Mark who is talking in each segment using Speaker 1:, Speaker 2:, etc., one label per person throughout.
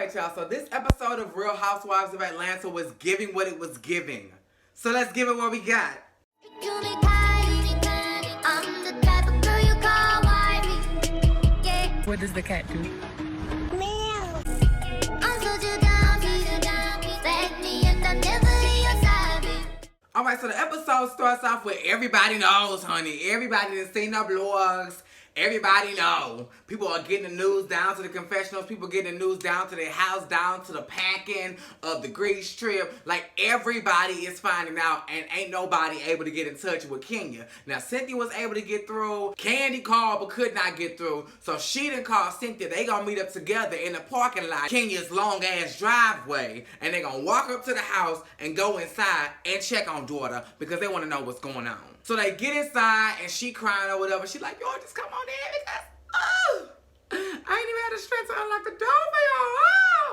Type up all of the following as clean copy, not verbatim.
Speaker 1: right, y'all. So this episode of Real Housewives of Atlanta was giving what it was giving. So let's give it what we got.
Speaker 2: What does the cat do?
Speaker 1: Alright, so the episode starts off with everybody knows, honey. Everybody done seen the blogs. Everybody know. People are getting the news down to the confessionals. People getting the news down to their house, down to the packing of the Greece trip. Like, everybody is finding out, and ain't nobody able to get in touch with Kenya. Now, Cynthia was able to get through. Candy called but could not get through. So she didn't call Cynthia. They gonna meet up together in the parking lot, Kenya's long-ass driveway. And they gonna walk up to the house and go inside and check on daughter because they want to know what's going on. So they get inside and she crying or whatever. She like, y'all just come on in because, I ain't even had the strength to unlock the door for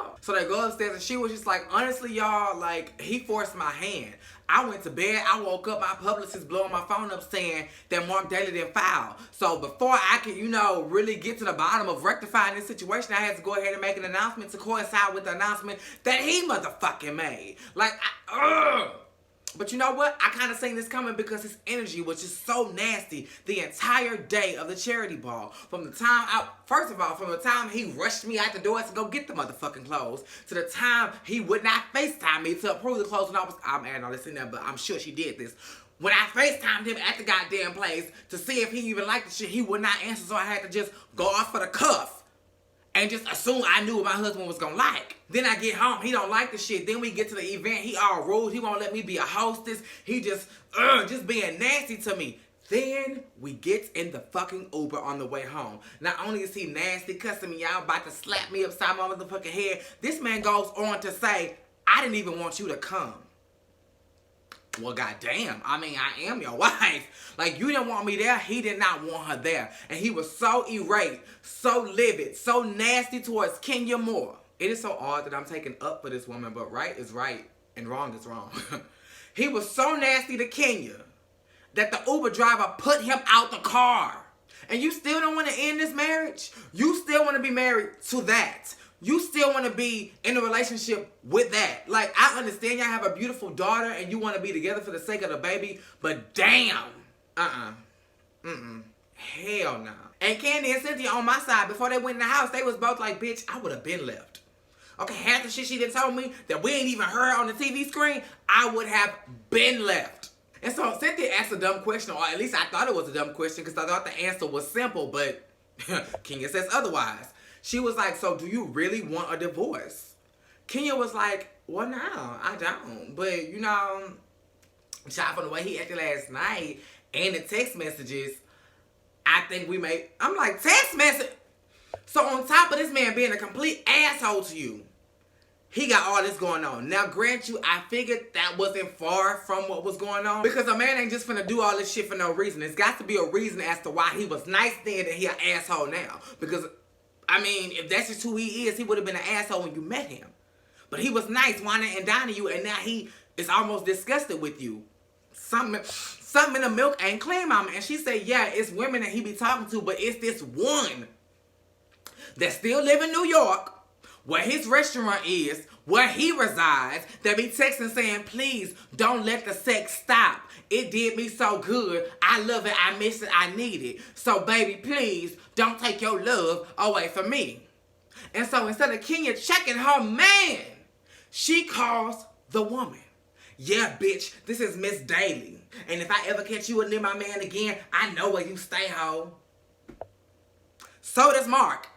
Speaker 1: y'all. So they go upstairs and she was just like, honestly, y'all, like, he forced my hand. I went to bed, I woke up, my publicist blowing my phone up saying that Mark Daly didn't file. So before I could, really get to the bottom of rectifying this situation, I had to go ahead and make an announcement to coincide with the announcement that he motherfucking made. Like, But you know what? I kind of seen this coming because his energy was just so nasty the entire day of the charity ball. From the time he rushed me out the door to go get the motherfucking clothes, to the time he would not FaceTime me to approve the clothes when I'm adding all this in there, but I'm sure she did this. When I FaceTimed him at the goddamn place to see if he even liked the shit, he would not answer, so I had to just go off for the cuff. And just assume I knew what my husband was gonna like. Then I get home, he don't like the shit. Then we get to the event, he all rude. He won't let me be a hostess. He just being nasty to me. Then we get in the fucking Uber on the way home. Not only is he nasty, cussing me out, about to slap me upside my motherfucking head, this man goes on to say, I didn't even want you to come. Well, goddamn, I mean, I am your wife. Like, you didn't want me there, he did not want her there. And he was so irate, so livid, so nasty towards Kenya Moore. It is so odd that I'm taking up for this woman, but right is right and wrong is wrong. He was so nasty to Kenya that the Uber driver put him out the car. And you still don't want to end this marriage? You still want to be married to that? You still want to be in a relationship with that? Like, I understand y'all have a beautiful daughter and you want to be together for the sake of the baby, but damn. Hell no. And Candy and Cynthia on my side, before they went in the house, they was both like, bitch, I would have been left. Okay, half the shit she done told me that we ain't even heard on the TV screen, I would have been left. And so Cynthia asked a dumb question, or at least I thought it was a dumb question because I thought the answer was simple, but Kenya says otherwise. She was like, so do you really want a divorce? Kenya was like, well, no, I don't. But, child, from the way he acted last night and the text messages, I think we may... I'm like, text message? So on top of this man being a complete asshole to you, he got all this going on. Now, grant you, I figured that wasn't far from what was going on. Because a man ain't just finna do all this shit for no reason. There's got to be a reason as to why he was nice then and he an asshole now. Because... I mean, if that's just who he is, he would have been an asshole when you met him. But he was nice, whining and dining you, and now he is almost disgusted with you. Something in the milk ain't clean, mama. And she said, yeah, it's women that he be talking to, but it's this one that still live in New York, where his restaurant is, where he resides, that be texting saying, please, don't let the sex stop. It did me so good. I love it. I miss it. I need it. So, baby, please, don't take your love away from me. And so, instead of Kenya checking her man, she calls the woman. Yeah, bitch, this is Miss Daly. And if I ever catch you near my man again, I know where you stay, ho. So does Mark.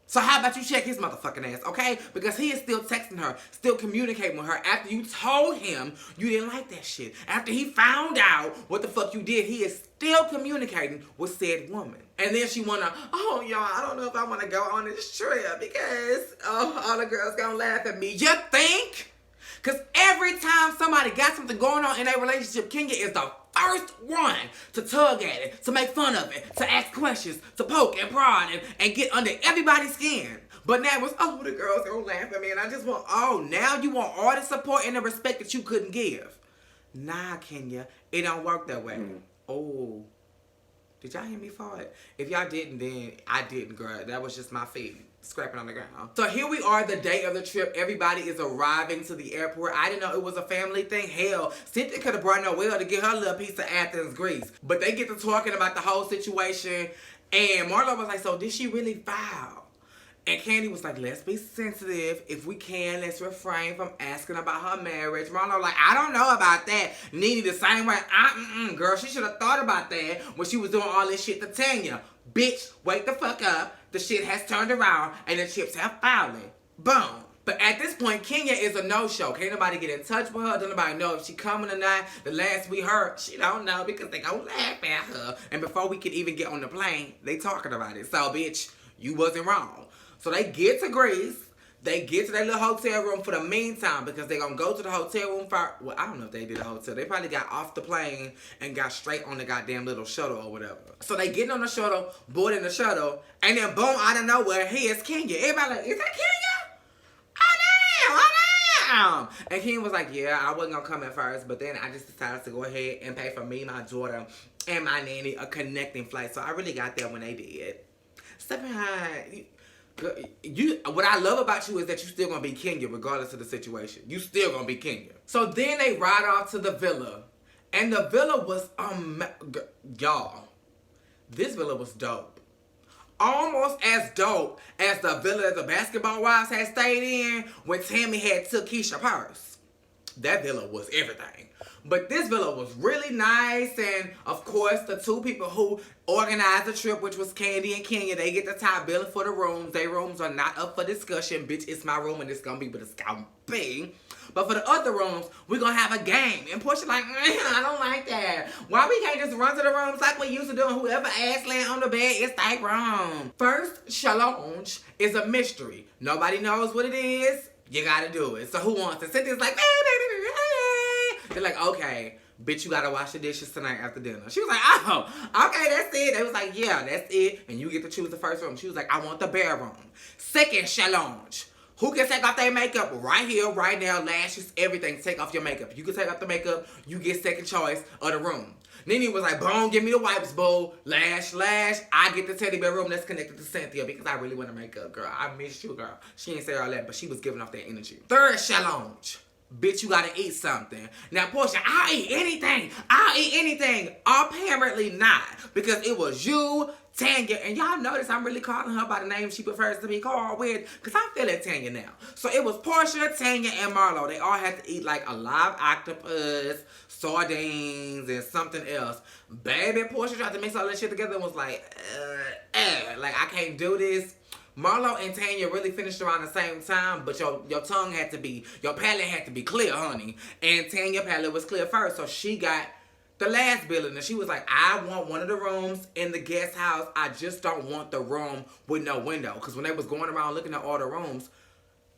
Speaker 1: So how about you check his motherfucking ass, okay? Because he is still texting her, still communicating with her after you told him you didn't like that shit. After he found out what the fuck you did, he is still communicating with said woman. And then she wanna, oh, y'all, I don't know if I wanna go on this trip because, all the girls gonna laugh at me. You think? Because every time somebody got something going on in their relationship, Kenya is the first one to tug at it, to make fun of it, to ask questions, to poke and prod and get under everybody's skin. But now it was, oh, the girls gonna laugh at me and I just want, oh, now you want all the support and the respect that you couldn't give. Nah, Kenya, it don't work that way. Oh, did y'all hear me fart? If y'all didn't, then I didn't, girl. That was just my feeling. scraping on the ground. So here we are, the day of the trip. Everybody is arriving to the airport. I didn't know it was a family thing. Hell, Cynthia could have brought Noelle to get her little piece of Athens, Greece. But they get to talking about the whole situation. And Marlo was like, so did she really file? And Candy was like, let's be sensitive. If we can, let's refrain from asking about her marriage. Marlo like, I don't know about that. Nene the same way. Girl, she should have thought about that when she was doing all this shit to Tanya. Bitch, wake the fuck up. The shit has turned around and the chips have fallen. Boom. But at this point, Kenya is a no-show. Can't nobody get in touch with her. Don't nobody know if she coming or not. The last we heard, she don't know because they gonna laugh at her. And before we could even get on the plane, they talking about it. So, bitch, you wasn't wrong. So they get to Greece. They get to their little hotel room for the meantime because they're going to go to the hotel room for... Well, I don't know if they did a hotel. They probably got off the plane and got straight on the goddamn little shuttle or whatever. So they get on the shuttle, boarding the shuttle, and then boom, out of nowhere, here's Kenya. Everybody like, is that Kenya? Oh, damn. And Kenya was like, yeah, I wasn't going to come at first, but then I just decided to go ahead and pay for me, my daughter, and my nanny a connecting flight. So I really got there when they did. Step behind... what I love about you is that you still gonna be Kenya regardless of the situation. You still gonna be Kenya. So then they ride off to the villa, and the villa was y'all. This villa was dope, almost as dope as the villa that the Basketball Wives had stayed in when Tammy had took Keisha purse. That villa was everything. But this villa was really nice, and of course, the two people who organized the trip, which was Candy and Kenya, they get the top billing for the rooms. Their rooms are not up for discussion. Bitch, it's my room, and it's gonna be, but it's gonna be. But for the other rooms, we're gonna have a game. And Portia like, I don't like that. Why we can't just run to the rooms like we used to do, and whoever ass laying on the bed, it's their room. First challenge is a mystery. Nobody knows what it is. You gotta do it. So who wants it? Cynthia's like, they're like, okay, bitch, you gotta wash the dishes tonight after dinner. She was like, oh, okay, that's it. They was like, yeah, that's it. And you get to choose the first room. She was like, I want the bedroom. Second challenge. Who can take off their makeup right here, right now, lashes, everything. Take off your makeup. You can take off the makeup. You get second choice of the room. Nene was like, boom, give me the wipes, boo. Lash. I get the teddy bear room that's connected to Cynthia because I really want to make up, girl. I miss you, girl. She ain't say all that, but she was giving off that energy. Third challenge. Bitch, you gotta eat something. Now, Portia, I'll eat anything. Apparently not. Because it was you, Tanya, and y'all notice I'm really calling her by the name she prefers to be called with, because I'm feeling Tanya now. So it was Portia, Tanya, and Marlo. They all had to eat like a live octopus, sardines, and something else. Baby, Portia tried to mix all that shit together and was like, like I can't do this. Marlo and Tanya really finished around the same time, but your tongue had to be, your palate had to be clear, honey. And Tanya's palate was clear first, so she got the last billing. And she was like, I want one of the rooms in the guest house. I just don't want the room with no window. Because when they was going around looking at all the rooms,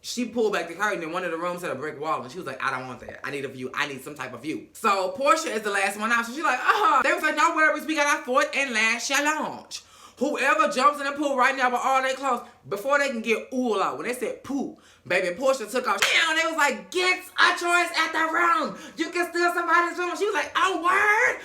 Speaker 1: she pulled back the curtain and one of the rooms had a brick wall. And she was like, I don't want that. I need a view. I need some type of view. So Portia is the last one out. So she's like, They was like, no worries. We got our fourth and last challenge. Whoever jumps in the pool right now with all their clothes, before they can get ooh out, when they said poo, baby, Portia took off. Damn, they was like, get a choice at the room. You can steal somebody's room. She was like, oh, word.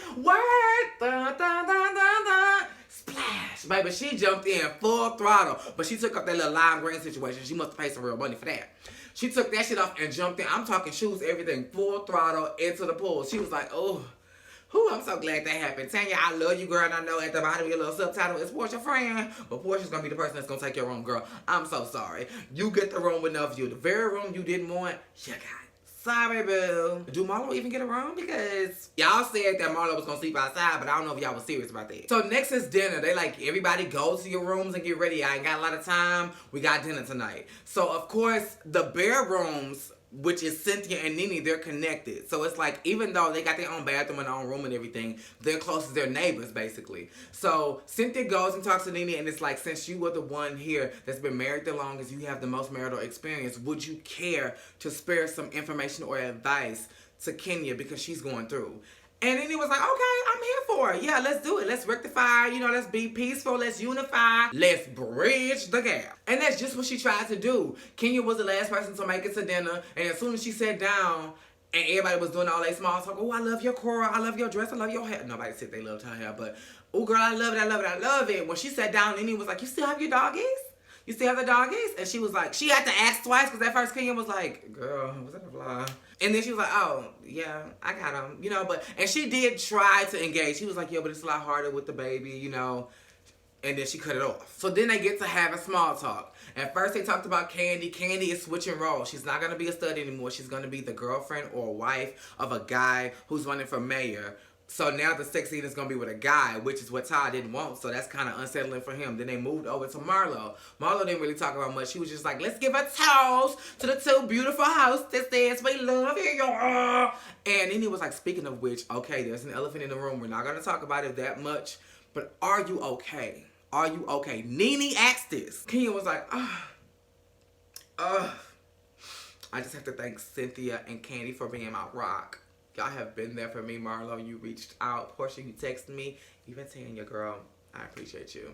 Speaker 1: Dun, dun, dun, dun, dun. Splash. Baby, she jumped in full throttle. But she took up that little lime green situation. She must have paid some real money for that. She took that shit off and jumped in. I'm talking shoes, everything, full throttle into the pool. She was like, oh. Whew, I'm so glad that happened. Tanya, I love you, girl, and I know at the bottom of your little subtitle is Portia friend, but Portia's gonna be the person that's gonna take your room, girl. I'm so sorry. You get the room with no view. The very room you didn't want, you got. Sorry, boo. Do Marlo even get a room? Because y'all said that Marlo was gonna sleep outside, but I don't know if y'all was serious about that. So next is dinner. They like, everybody go to your rooms and get ready. I ain't got a lot of time. We got dinner tonight. So, of course, the bedrooms, which is Cynthia and Nene, they're connected. So it's like, even though they got their own bathroom and their own room and everything, they're close to their neighbors, basically. So Cynthia goes and talks to Nene, and it's like, since you were the one here that's been married the longest, you have the most marital experience, would you care to spare some information or advice to Kenya because she's going through? And then he was like, okay, I'm here for it. Yeah, let's do it. Let's rectify, let's be peaceful. Let's unify. Let's bridge the gap. And that's just what she tried to do. Kenya was the last person to make it to dinner. And as soon as she sat down and everybody was doing all that small talk, oh, I love your Cora. I love your dress. I love your hair. Nobody said they loved her hair, but, oh, girl, I love it. I love it. I love it. When she sat down, Nene was like, you still have your doggies? you see how the dog is? And she was like, she had to ask twice because at first Kenya was like, girl, was that a fly? And then she was like, oh, yeah, I got him, you know, and she did try to engage. She was like, yeah, but it's a lot harder with the baby, you know, and then she cut it off. So then they get to having small talk. At first they talked about Candy. Candy is switching roles. She's not going to be a stud anymore. She's going to be the girlfriend or wife of a guy who's running for mayor. So now the sex scene is going to be with a guy, which is what Todd didn't want. So that's kind of unsettling for him. Then they moved over to Marlo. Marlo didn't really talk about much. She was just like, let's give a toast to the two beautiful hostesses. We love you. And then he was like, speaking of which, okay, there's an elephant in the room. We're not going to talk about it that much. But are you okay? Are you okay? Nene asked this. Kenya was like, I just have to thank Cynthia and Candy for being my rock. Y'all have been there for me, Marlo. You reached out. Portia, you texted me. Even Tanya, girl, I appreciate you.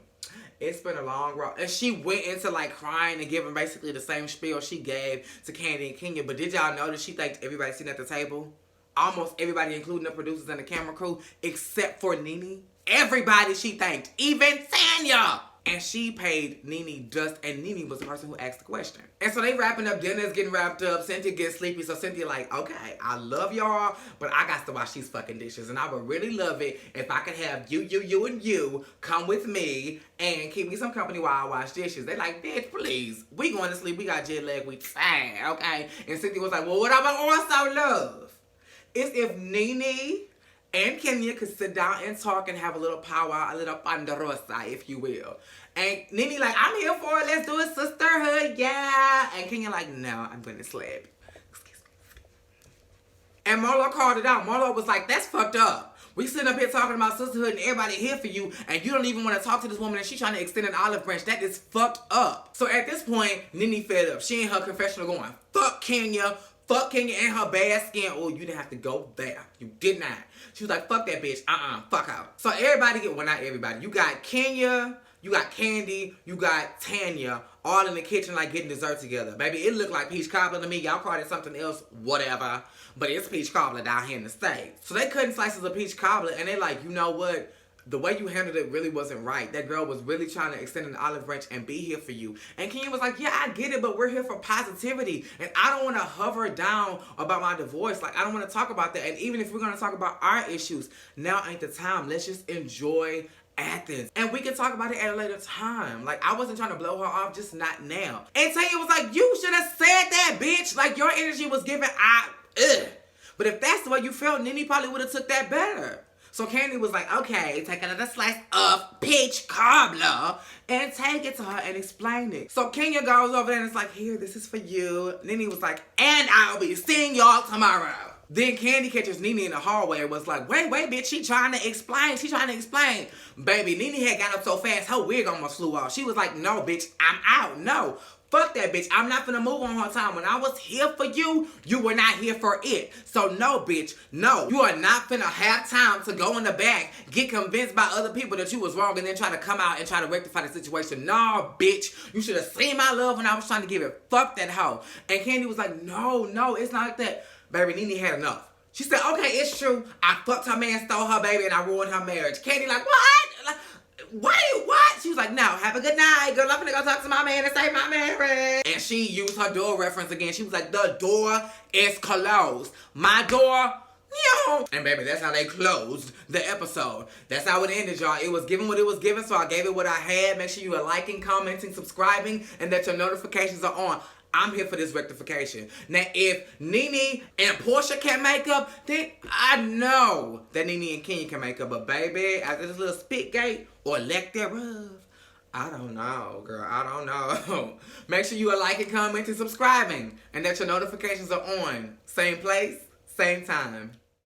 Speaker 1: It's been a long road. And she went into like crying and giving basically the same spiel she gave to Candy and Kenya. But did y'all notice she thanked everybody sitting at the table? Almost everybody, including the producers and the camera crew, except for Nene. Everybody she thanked. Even Tanya. And she paid Nene dust, and Nene was the person who asked the question. And so they wrapping up, dinner's getting wrapped up, Cynthia gets sleepy, so Cynthia like, okay, I love y'all, but I got to wash these fucking dishes, and I would really love it if I could have you, and you come with me and keep me some company while I wash dishes. They like, bitch, please. We going to sleep, we got jet lag, we tired, okay? And Cynthia was like, well, what I would also love is if Nene and Kenya could sit down and talk and have a little powwow, a little panderosa, if you will. And Nene like, I'm here for it. Let's do a sisterhood, yeah. And Kenya like, no, I'm going to slap. Excuse me. And Marlo called it out. Marlo was like, that's fucked up. We sitting up here talking about sisterhood and everybody here for you, and you don't even want to talk to this woman and she's trying to extend an olive branch. That is fucked up. So at this point, Nene fed up. She in her confessional going, fuck Kenya and her bad skin. Oh, you didn't have to go there. You did not. She was like, fuck that bitch. Fuck her. So everybody well, not everybody. You got Kenya, you got Candy, you got Tanya, all in the kitchen like getting dessert together. Baby, it looked like peach cobbler to me. Y'all called it something else, whatever. But it's peach cobbler down here in the States. So they cutting slices of peach cobbler, and they like, you know what? The way you handled it really wasn't right. That girl was really trying to extend an olive branch and be here for you. And Kenya was like, yeah, I get it, but we're here for positivity. And I don't want to hover down about my divorce. Like, I don't want to talk about that. And even if we're going to talk about our issues, now ain't the time. Let's just enjoy Athens. And we can talk about it at a later time. Like, I wasn't trying to blow her off, just not now. And Tanya was like, you should have said that, bitch. Like, your energy was given, But if that's the way you felt, Nene probably would have took that better. So Candy was like, okay, take another slice of peach cobbler and take it to her and explain it. So Kenya goes over there and it's like, here, this is for you. Nene was like, and I'll be seeing y'all tomorrow. Then Candy catches Nene in the hallway and was like, wait, bitch, she trying to explain. Baby, Nene had got up so fast, her wig almost flew off. She was like, no, bitch, I'm out. No. Fuck that bitch. I'm not finna move on her time. When I was here for you, you were not here for it. So no, bitch, no. You are not finna have time to go in the back, get convinced by other people that you was wrong, and then try to come out and try to rectify the situation. No, bitch. You should have seen my love when I was trying to give it. Fuck that hoe. And Candy was like, no, it's not like that. Baby, Nene had enough. She said, okay, it's true. I fucked her man, stole her baby, and I ruined her marriage. Candy like, what? Like, what? She was like, no, have a good night. Girl, I'm gonna go talk to my man and save my marriage. And she used her door reference again. She was like, the door is closed. My door, no. And baby, that's how they closed the episode. That's how it ended, y'all. It was given what it was given, so I gave it what I had. Make sure you are liking, commenting, subscribing, and that your notifications are on. I'm here for this rectification. Now, if Nene and Portia can make up, then I know that Nene and Kenya can make up. But baby, after this little spit gate or lack thereof, I don't know, girl. I don't know. Make sure you are liking, commenting, subscribing, and that your notifications are on. Same place, same time.